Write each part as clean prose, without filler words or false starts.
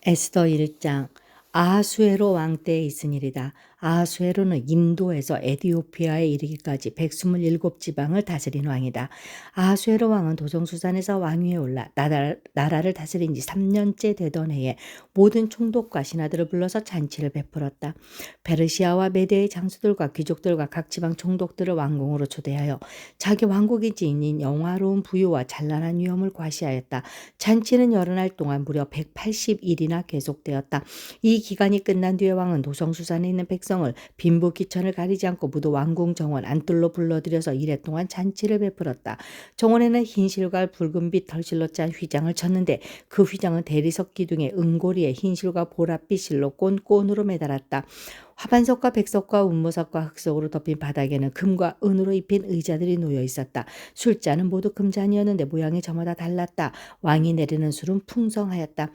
에스더 1장. 아하수에로 왕 때에 있은 일이다. 아하수에로는 인도에서 에디오피아에 이르기까지 127지방을 다스린 왕이다. 아하수에로 왕은 도성수산에서 왕위에 올라 나라를 다스린 지 3년째 되던 해에 모든 총독과 신하들을 불러서 잔치를 베풀었다. 페르시아와 메대의 장수들과 귀족들과 각 지방 총독들을 왕궁으로 초대하여 자기 왕국의 지인인 영화로운 부유와 찬란한 위엄을 과시하였다. 잔치는 여러 날 동안 무려 180일이나 계속되었다. 이 기간이 끝난 뒤에 왕은 도성수산에 있는 백성을 빈부귀천을 가리지 않고 모두 왕궁 정원 안뜰로 불러들여서 이래 동안 잔치를 베풀었다. 정원에는 흰실과 붉은빛 털실로 짠 휘장을 쳤는데 그 휘장은 대리석 기둥에 은고리에 흰실과 보랏빛 실로 꼰꼰으로 매달았다. 화반석과 백석과 운모석과 흑석으로 덮인 바닥에는 금과 은으로 입힌 의자들이 놓여 있었다. 술잔은 모두 금잔이었는데 모양이 저마다 달랐다. 왕이 내리는 술은 풍성하였다.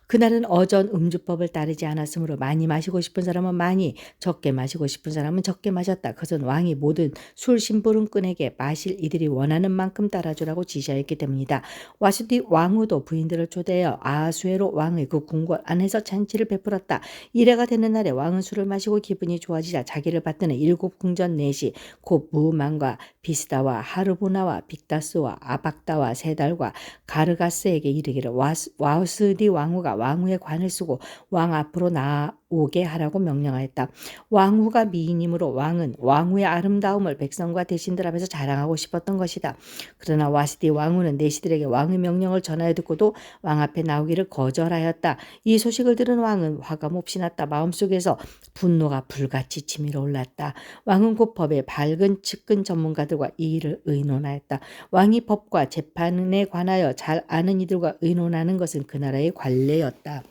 그날은 어전 음주법을 따르지 않았으므로 많이 마시고 싶은 사람은 많이, 적게 마시고 싶은 사람은 적게 마셨다. 그것은 왕이 모든 술 심부름꾼에게 마실 이들이 원하는 만큼 따라주라고 지시하였기 때문이다. 와수디 왕후도 부인들을 초대하여 아하수에로 왕의 그 궁궐 안에서 잔치를 베풀었다. 이래가 되는 날에 왕은 술을 마시고 기분이 좋아지자 자기를 받드는 7궁전 넷이 곧 무만과 비스다와 하르보나와 빅다스와 아박다와 세달과 가르가스에게 이르기를 와우스디 왕후가 왕후의 관을 쓰고 왕 앞으로 나오게 하라고 명령하였다. 왕후가 미인이므로 왕은 왕후의 아름다움을 백성과 대신들 앞에서 자랑하고 싶었던 것이다. 그러나 와스디 왕후는 내시들에게 왕의 명령을 전하여 듣고도 왕 앞에 나오기를 거절하였다. 이 소식을 들은 왕은 화가 몹시 났다. 마음속에서 분노가 불같이 치밀어 올랐다. 왕은 곧 법의 밝은 측근 전문가들과 이 일을 의논하였다. 왕이 법과 재판에 관하여 잘 아는 이들과 의논하는 것은 그 나라의 관례였다.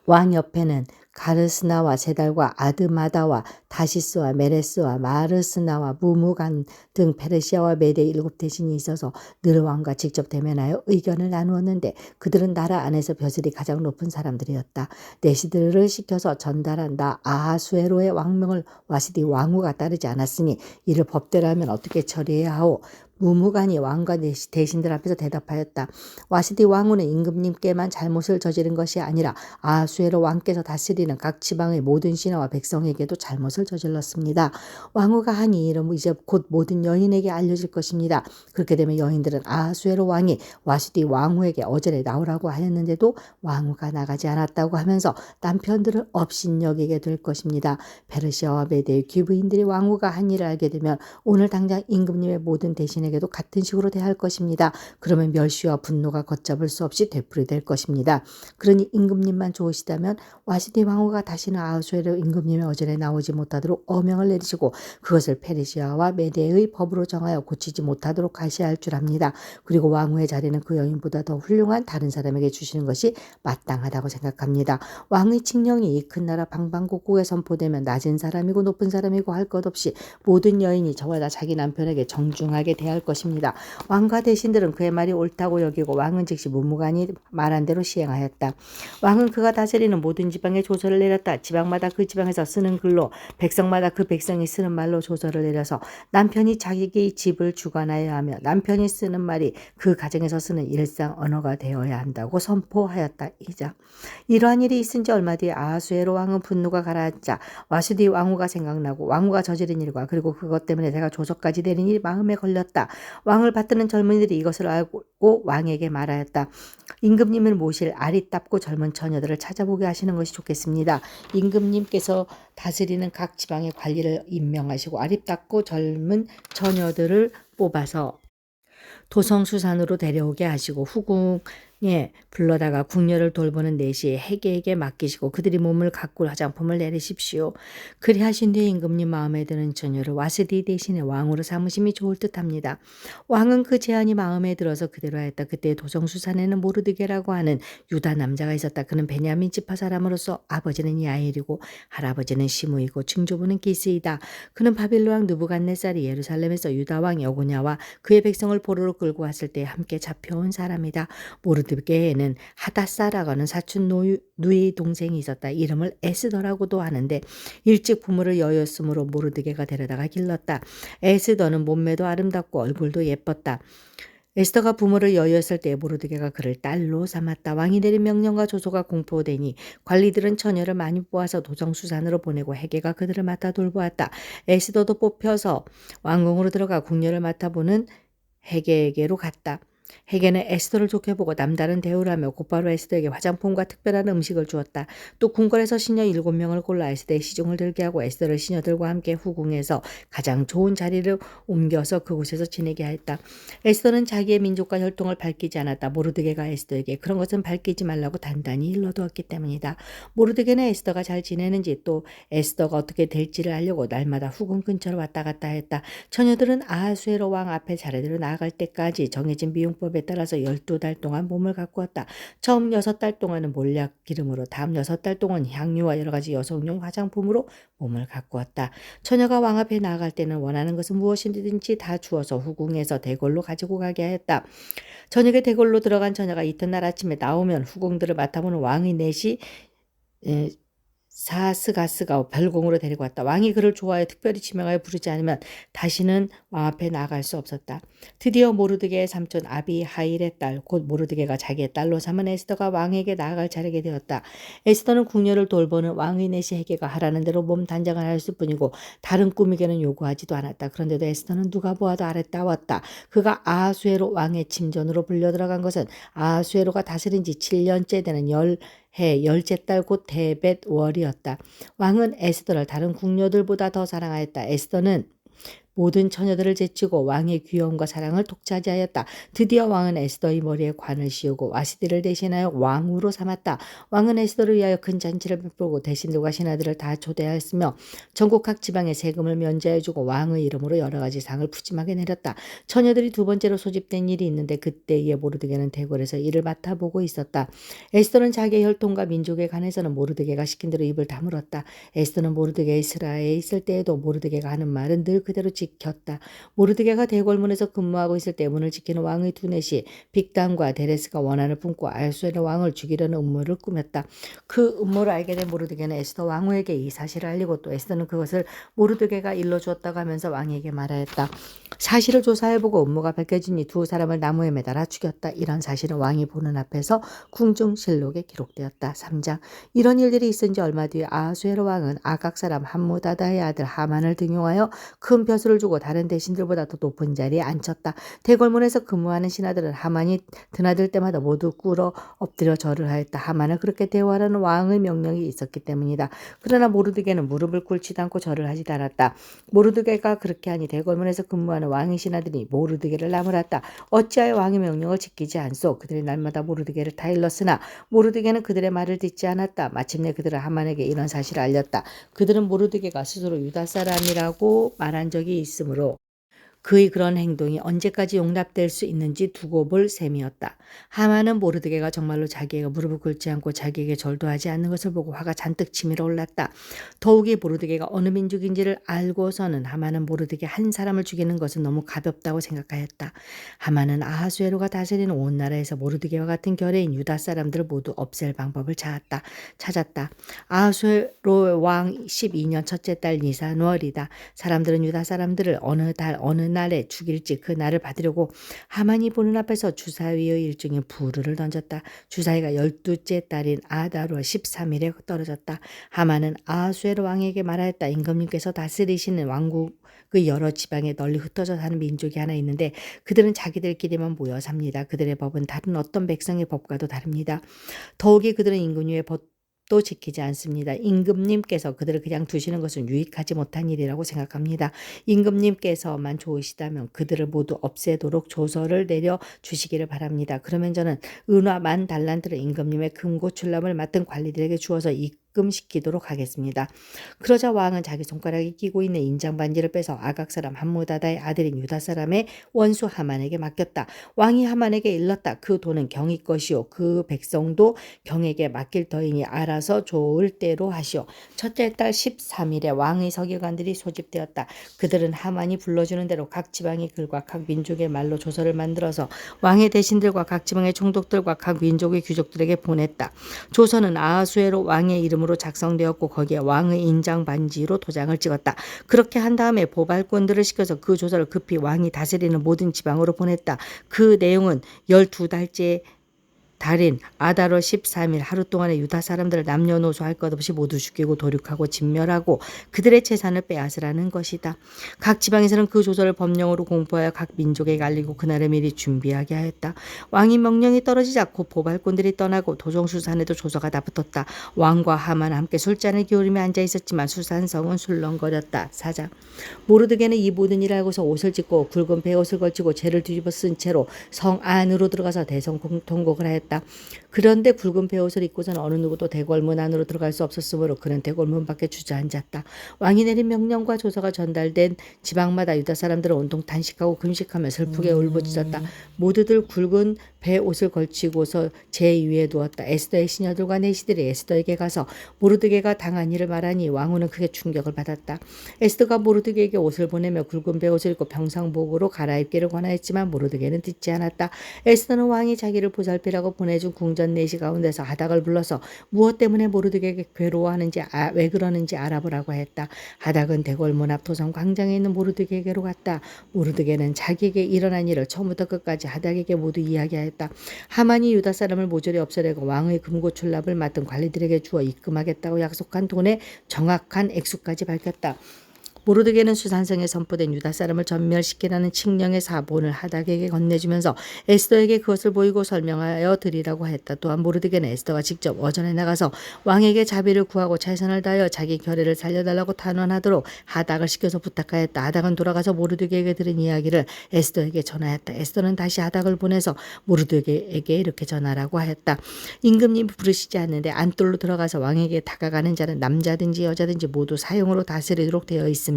왕 옆에는 가르스나와 세달과 아드마다와 다시스와 메레스와 마르스나와 무무간 등 페르시아와 메대 7대신이 있어서 늘 왕과 직접 대면하여 의견을 나누었는데 그들은 나라 안에서 벼슬이 가장 높은 사람들이었다. 내시들을 시켜서 전달한 나 아하수에로의 왕명을 와시디 왕후가 따르지 않았으니 이를 법대로 하면 어떻게 처리해야 하오? 무무간이 왕과 대신들 앞에서 대답하였다. 와시디 왕후는 임금님께만 잘못을 저지른 것이 아니라 아하수에로 왕께서 다스리는 각 지방의 모든 신하와 백성에게도 잘못을 저질렀습니다. 왕후가 한 이 일은 이제 곧 모든 여인에게 알려질 것입니다. 그렇게 되면 여인들은 아하수에로 왕이 와시디 왕후에게 어절에 나오라고 하였는데도 왕후가 나가지 않았다고 하면서 남편들을 업신여기게 될 것입니다. 페르시아와 메대의 귀부인들이 왕후가 한 일을 알게 되면 오늘 당장 임금님의 모든 대신에게도 같은 식으로 대할 것입니다. 그러면 멸시와 분노가 걷잡을 수 없이 되풀이될 것입니다. 그러니 임금님만 좋으시다면 와시디 왕후가 다시는 아하수에로 임금님의 어절에 나오지 못하도록 어명을 내리시고 그것을 페르시아와 메대의 법으로 정하여 고치지 못하도록 하셔야 할 줄 압니다. 그리고 왕후의 자리는 그 여인보다 더 훌륭한 다른 사람에게 주시는 것이 마땅하다고 생각합니다. 왕의 칙령이 이 큰 나라 방방곡곡에 선포되면 낮은 사람이고 높은 사람이고 할 것 없이 모든 여인이 저마다 자기 남편에게 정중하게 대할 것입니다. 왕과 대신들은 그의 말이 옳다고 여기고 왕은 즉시 무무간이 말한 대로 시행하였다. 왕은 그가 다스리는 모든 지방에 조서를 내렸다. 지방마다 그 지방에서 쓰는 글로 백성마다 그 백성이 쓰는 말로 조서를 내려서 남편이 자기 집을 주관하여야 하며 남편이 쓰는 말이 그 가정에서 쓰는 일상 언어가 되어야 한다고 선포하였다. 2장. 이러한 일이 있은 지 얼마 뒤에 아하수에로 왕은 분노가 가라앉자 와수디 왕후가 생각나고 왕후가 저지른 일과 그리고 그것 때문에 제가 조서까지 내린 일이 마음에 걸렸다. 왕을 받드는 젊은이들이 이것을 알고 왕에게 말하였다. 임금님을 모실 아리따고 젊은 처녀들을 찾아보게 하시는 것이 좋겠습니다. 임금님께서 다스리는 각 지방의 관리를 임명하시고 아리따고 젊은 처녀들을 뽑아서 도성수산으로 데려오게 하시고 후궁에 불러다가 궁녀를 돌보는 내시 해계에게 맡기시고 그들이 몸을 가꿀 화장품을 내리십시오. 그리하신 뒤에 임금님 마음에 드는 처녀를 와스디 대신에 왕으로 삼으심이 좋을 듯합니다. 왕은 그 제안이 마음에 들어서 그대로 하였다. 그때 도성수산에는 모르드게라고 하는 유다 남자가 있었다. 그는 베냐민 지파 사람으로서 아버지는 야일이고 할아버지는 시므이고 증조부는 기스이다. 그는 바빌론 왕 느부갓네살이 예루살렘에서 유다 왕 여고냐와 그의 백성을 포로로 끌고 왔을 때 함께 잡혀온 사람이다. 모르드게에는 하다사라고 하는 사촌 누이 동생이 있었다. 이름을 에스더라고도 하는데 일찍 부모를 여였으므로 모르드게가 데려다가 길렀다. 에스더는 몸매도 아름답고 얼굴도 예뻤다. 에스더가 부모를 여의었을 때 모르드게가 그를 딸로 삼았다. 왕이 내린 명령과 조소가 공포되니 관리들은 처녀를 많이 뽑아서 도정수산으로 보내고 헤게가 그들을 맡아 돌보았다. 에스더도 뽑혀서 왕궁으로 들어가 궁녀를 맡아보는 헤게에게로 갔다. 헤게는 에스더를 좋게 보고 남다른 대우를 하며 곧바로 에스더에게 화장품과 특별한 음식을 주었다. 또 궁궐에서 시녀 7명을 골라 에스더의 시중을 들게 하고 에스더를 시녀들과 함께 후궁에서 가장 좋은 자리를 옮겨서 그곳에서 지내게 하였다. 에스더는 자기의 민족과 혈통을 밝히지 않았다. 모르드게가 에스더에게 그런 것은 밝히지 말라고 단단히 일러두었기 때문이다. 모르드게는 에스더가 잘 지내는지 또 에스더가 어떻게 될지를 알려고 날마다 후궁 근처로 왔다 갔다 했다. 처녀들은 아하수에로 왕 앞에 차례대로 나아갈 때까지 정해진 비용법에 따라서 12달 동안 몸을 가꾸었다. 처음 6달 동안은 몰약 기름으로, 다음 6달 동안 향유와 여러 가지 여성용 화장품으로 몸을 가꾸었다. 처녀가 왕 앞에 나아갈 때는 원하는 것은 무엇이든지 다 주어서 후궁에서 대궐로 가지고 가게 하였다. 저녁에 대궐로 들어간 처녀가 이튿날 아침에 나오면 후궁들을 맡아보는 왕의 넷이 사스가스가 별공으로 데리고 왔다. 왕이 그를 좋아해 특별히 지명하여 부르지 않으면 다시는 왕 앞에 나아갈 수 없었다. 드디어 모르드게의 삼촌 아비하일의 딸, 곧 모르드게가 자기의 딸로 삼은 에스더가 왕에게 나아갈 차례게 되었다. 에스더는 궁녀를 돌보는 왕의 내시 헤게가 하라는 대로 몸 단장을 하였을 뿐이고 다른 꾸미개는 요구하지도 않았다. 그런데도 에스더는 누가 보아도 아랫다웠다. 그가 아하수에로 왕의 침전으로 불려 들어간 것은 아하수에로가 다스린 지 7년째 되는 열째 달 곧 데벳 월이었다. 왕은 에스더를 다른 궁녀들보다 더 사랑하였다. 에스더는 모든 처녀들을 제치고 왕의 귀여움과 사랑을 독차지하였다. 드디어 왕은 에스더의 머리에 관을 씌우고 와시디를 대신하여 왕후로 삼았다. 왕은 에스더를 위하여 큰 잔치를 베풀고 대신들과 신하들을 다 초대하였으며 전국 각 지방에 세금을 면제해주고 왕의 이름으로 여러 가지 상을 푸짐하게 내렸다. 처녀들이 두 번째로 소집된 일이 있는데 그때에 모르드게는 대궐에서 일을 맡아보고 있었다. 에스더는 자기의 혈통과 민족에 관해서는 모르드게가 시킨 대로 입을 다물었다. 에스더는 모르드게의 스라에 있을 때에도 모르드게가 하는 말은 늘 그대로 지켰다. 모르드게가 대궐문에서 근무하고 있을 때 문을 지키는 왕의 두넷이 빅단과 데레스가 원한을 품고 아하수에로 왕을 죽이려는 음모를 꾸몄다. 그 음모를 알게 된 모르드게는 에스더 왕후에게 이 사실을 알리고 또 에스더는 그것을 모르드게가 일러주었다고 하면서 왕에게 말하였다. 사실을 조사해보고 음모가 밝혀지니 두 사람을 나무에 매달아 죽였다. 이런 사실은 왕이 보는 앞에서 궁중실록에 기록되었다. 3장. 이런 일들이 있은 지 얼마 뒤에 아하수에로 왕은 아각 사람 함무다다의 아들 하만을 등용하여 큰 벼슬을 주고 다른 대신들보다 더 높은 자리에 앉혔다. 대궐문에서 근무하는 신하들은 하만이 드나들 때마다 모두 꿇어 엎드려 절을 하였다. 하만을 그렇게 대우하라는 왕의 명령이 있었기 때문이다. 그러나 모르드게는 무릎을 꿇지도 않고 절을 하지도 않았다. 모르드게가 그렇게 하니 대궐문에서 근무하는 왕의 신하들이 모르드게를 나무랐다. 어찌하여 왕의 명령을 지키지 않소? 그들이 날마다 모르드게를 타일렀으나 모르드게는 그들의 말을 듣지 않았다. 마침내 그들은 하만에게 이런 사실을 알렸다. 그들은 모르드게가 스스로 유다 사람이라고 말한 적이 있으므로 그의 그런 행동이 언제까지 용납될 수 있는지 두고 볼 셈이었다. 하만은 모르드게가 정말로 자기가 무릎을 꿇지 않고 자기에게 절도 하지 않는 것을 보고 화가 잔뜩 치밀어 올랐다. 더욱이 모르드게가 어느 민족인지를 알고서는 하만은 모르드게 한 사람을 죽이는 것은 너무 가볍다고 생각하였다. 하만은 아하수에로가 다스리는 온 나라에서 모르드게와 같은 결의인 유다 사람들을 모두 없앨 방법을 찾았다. 아하수에로 왕 12년 첫째 달 니산월이다. 사람들은 유다 사람들을 어느 달 어느 날에 죽일지 그 날을 받으려고 하만이 보는 앞에서 주사위의 일종의 부르를 던졌다. 주사위가 12째 달인 아달월 13일에 떨어졌다. 하만은 아하수에로 왕에게 말하였다. 임금님께서 다스리시는 왕국의 여러 지방에 널리 흩어져 사는 민족이 하나 있는데 그들은 자기들끼리만 모여 삽니다. 그들의 법은 다른 어떤 백성의 법과도 다릅니다. 더욱이 그들은 임금님의 또 지키지 않습니다. 임금님께서 그들을 그냥 두시는 것은 유익하지 못한 일이라고 생각합니다. 임금님께서만 좋으시다면 그들을 모두 없애도록 조서를 내려 주시기를 바랍니다. 그러면 저는 은화 10,000달란트를 임금님의 금고출납을 맡은 관리들에게 주어서 입금시키도록 하겠습니다. 그러자 왕은 자기 손가락에 끼고 있는 인장 반지를 빼서 아각 사람 함무다다의 아들인 유다 사람의 원수 하만에게 맡겼다. 왕이 하만에게 일렀다. 그 돈은 경의 것이요 그 백성도 경에게 맡길 터이니 알아서 좋을 대로 하시오. 첫째 달 13일에 왕의 서기관들이 소집되었다. 그들은 하만이 불러주는 대로 각 지방의 글과 각 민족의 말로 조서를 만들어서 왕의 대신들과 각 지방의 총독들과 각 민족의 귀족들에게 보냈다. 조서는 아하수에로 왕의 이름으로 기념으로 작성되었고 거기에 왕의 인장 반지로 도장을 찍었다. 그렇게 한 다음에 보발꾼들을 시켜서 그 조서를 급히 왕이 다스리는 모든 지방으로 보냈다. 그 내용은 12달째 달인 아달월 13일 하루 동안에 유다 사람들을 남녀노소 할 것 없이 모두 죽이고 도륙하고 진멸하고 그들의 재산을 빼앗으라는 것이다. 각 지방에서는 그 조서를 법령으로 공포하여 각 민족에게 알리고 그날을 미리 준비하게 하였다. 왕이 명령이 떨어지자 곧 보발꾼들이 떠나고 도정수산에도 조서가 다 붙었다. 왕과 하만 함께 술잔을 기울이며 앉아 있었지만 수산성은 술렁거렸다. 4장 모르드게는 이 모든 일을 알고서 옷을 찢고 굵은 베옷을 걸치고 죄를 뒤집어 쓴 채로 성 안으로 들어가서 대성통곡을 하였다. 그런데 굵은 베옷을 입고서는 어느 누구도 대궐문 안으로 들어갈 수 없었으므로 그는 대궐문 밖에 주저앉았다. 왕이 내린 명령과 조서가 전달된 지방마다 유다 사람들은 온통 단식하고 금식하며 슬프게 울부짖었다. 모두들 굵은 베옷을 걸치고서 제 위에 누웠다. 에스더의 시녀들과 내시들이 에스더에게 가서 모르드게가 당한 일을 말하니 왕후는 크게 충격을 받았다. 에스더가 모르드게에게 옷을 보내며 굵은 베옷을 입고 평상복으로 갈아입기를 권하였지만 모르드게는 듣지 않았다. 에스더는 왕이 자기를 보살피라고 보내준 궁전 내시 가운데서 하닥을 불러서 무엇 때문에 모르드게에게 괴로워하는지 왜 그러는지 알아보라고 했다. 하닥은 대궐문 앞 도성 광장에 있는 모르드게에게로 갔다. 모르드게는 자기에게 일어난 일을 처음부터 끝까지 하닥에게 모두 이야기하였다. 하만이 유다 사람을 모조리 없애려고 왕의 금고출납을 맡은 관리들에게 주어 입금하겠다고 약속한 돈의 정확한 액수까지 밝혔다. 모르드게는 수산성에 선포된 유다 사람을 전멸시키라는 칙령의 사본을 하닥에게 건네주면서 에스더에게 그것을 보이고 설명하여 드리라고 했다. 또한 모르드게는 에스더가 직접 어전에 나가서 왕에게 자비를 구하고 최선을 다하여 자기 결의를 살려달라고 탄원하도록 하닥을 시켜서 부탁하였다. 하닥은 돌아가서 모르드게에게 들은 이야기를 에스더에게 전하였다. 에스더는 다시 하닥을 보내서 모르드게에게 이렇게 전하라고 하였다. 임금님 부르시지 않는데 안뜰로 들어가서 왕에게 다가가는 자는 남자든지 여자든지 모두 사형으로 다스리도록 되어 있습니다.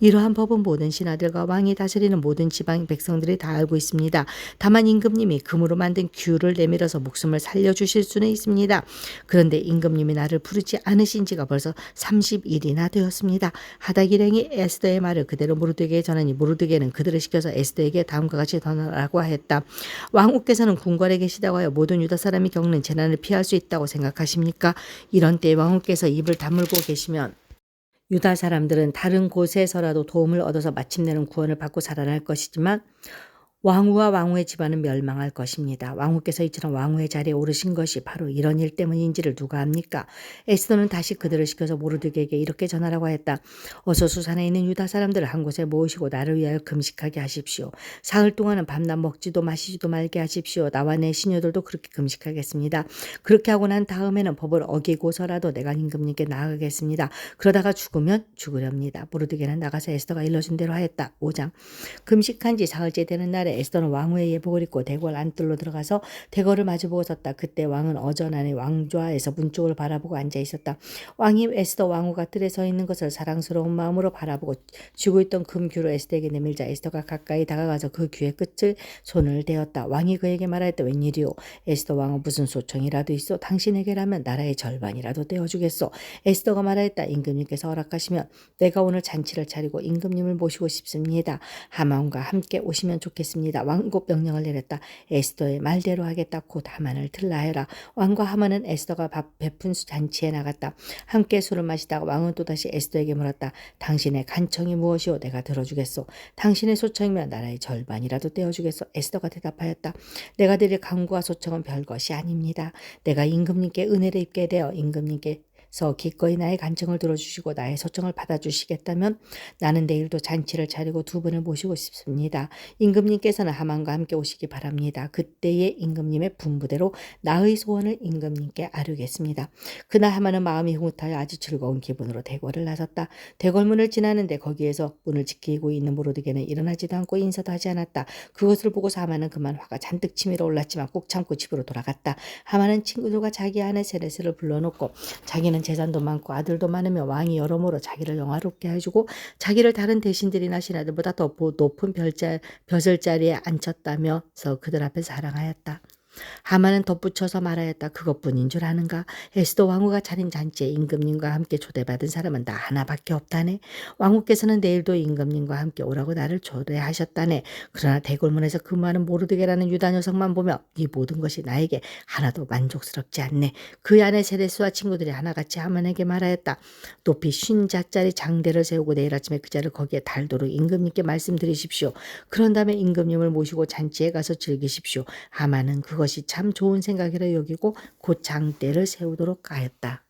이러한 법은 모든 신하들과 왕이 다스리는 모든 지방 백성들이 다 알고 있습니다. 다만 임금님이 금으로 만든 규를 내밀어서 목숨을 살려주실 수는 있습니다. 그런데 임금님이 나를 부르지 않으신 지가 벌써 30일이나 되었습니다. 하닥 일행이 에스더의 말을 그대로 모르드게에 전하니 모르드게는 그들을 시켜서 에스더에게 다음과 같이 전하라고 하였다. 왕후께서는 궁궐에 계시다고 하여 모든 유다 사람이 겪는 재난을 피할 수 있다고 생각하십니까? 이런 때 왕후께서 입을 다물고 계시면 유다 사람들은 다른 곳에서라도 도움을 얻어서 마침내는 구원을 받고 살아날 것이지만 왕후와 왕후의 집안은 멸망할 것입니다. 왕후께서 이처럼 왕후의 자리에 오르신 것이 바로 이런 일 때문인지를 누가 압니까? 에스더는 다시 그들을 시켜서 모르드게에게 이렇게 전하라고 했다. 어서 수산에 있는 유다 사람들을 한 곳에 모으시고 나를 위하여 금식하게 하십시오. 사흘 동안은 밤낮 먹지도 마시지도 말게 하십시오. 나와 내 시녀들도 그렇게 금식하겠습니다. 그렇게 하고 난 다음에는 법을 어기고서라도 내가 임금님께 나아가겠습니다. 그러다가 죽으면 죽으렵니다. 모르드게는 나가서 에스더가 일러준 대로 하였다. 5장 금식한 지 사흘째 되는 날에 에스더는 왕후의 예복을 입고 대궐 안뜰로 들어가서 대궐을 마주보고 섰다. 그때 왕은 어전 안에 왕좌에서 문 쪽을 바라보고 앉아 있었다. 왕이 에스더 왕후가 뜰에 서 있는 것을 사랑스러운 마음으로 바라보고 쥐고 있던 금규로 에스더에게 내밀자 에스더가 가까이 다가가서 그 규의 끝을 손을 대었다. 왕이 그에게 말하였다. 웬일이오? 에스더 왕은 무슨 소청이라도 있어? 당신에게라면 나라의 절반이라도 떼어주겠소. 에스더가 말하였다. 임금님께서 허락하시면 내가 오늘 잔치를 차리고 임금님을 모시고 싶습니다. 하만과 함께 오시면 좋겠습니다. 왕국 명령을 내렸다. 에스더의 말대로 하겠다. 곧 하만을 들라해라. 왕과 하만은 에스더가 베푼 잔치에 나갔다. 함께 술을 마시다가 왕은 또다시 에스더에게 물었다. 당신의 간청이 무엇이오? 내가 들어주겠소. 당신의 소청이면 나라의 절반이라도 떼어주겠소. 에스더가 대답하였다. 내가 드릴 간구와 소청은 별것이 아닙니다. 내가 임금님께 은혜를 입게 되어 임금님께 기꺼이 나의 간청을 들어주시고 나의 소청을 받아주시겠다면 나는 내일도 잔치를 차리고 두 분을 모시고 싶습니다. 임금님께서는 하만과 함께 오시기 바랍니다. 그때의 임금님의 분부대로 나의 소원을 임금님께 아뢰겠습니다. 그날 하만은 마음이 흐뭇하여 아주 즐거운 기분으로 대궐을 나섰다. 대궐문을 지나는데 거기에서 문을 지키고 있는 모르드게는 일어나지도 않고 인사도 하지 않았다. 그것을 보고서 하만은 그만 화가 잔뜩 치밀어 올랐지만 꾹 참고 집으로 돌아갔다. 하만은 친구들과 자기 아내 세레스를 불러놓고 자기는 재산도 많고 아들도 많으며 왕이 여러모로 자기를 영화롭게 해주고 자기를 다른 대신들이나 신하들보다 더 높은 벼슬자리에 앉혔다면서 그들 앞에 자랑하였다. 하만은 덧붙여서 말하였다. 그것뿐인 줄 아는가? 에스더 왕후가 차린 잔치에 임금님과 함께 초대받은 사람은 나 하나밖에 없다네. 왕후께서는 내일도 임금님과 함께 오라고 나를 초대하셨다네. 그러나 대궐문에서 근무하는 모르드게라는 유다 녀석만 보며 이 모든 것이 나에게 하나도 만족스럽지 않네. 그 안에 세데스와 친구들이 하나같이 하만에게 말하였다. 높이 50잣짜리 장대를 세우고 내일 아침에 그 자를 거기에 달도록 임금님께 말씀드리십시오. 그런 다음에 임금님을 모시고 잔치에 가서 즐기십시오. 하만은 그것이 참 좋은 생각이라 여기고 곧 장대를 세우도록 하였다.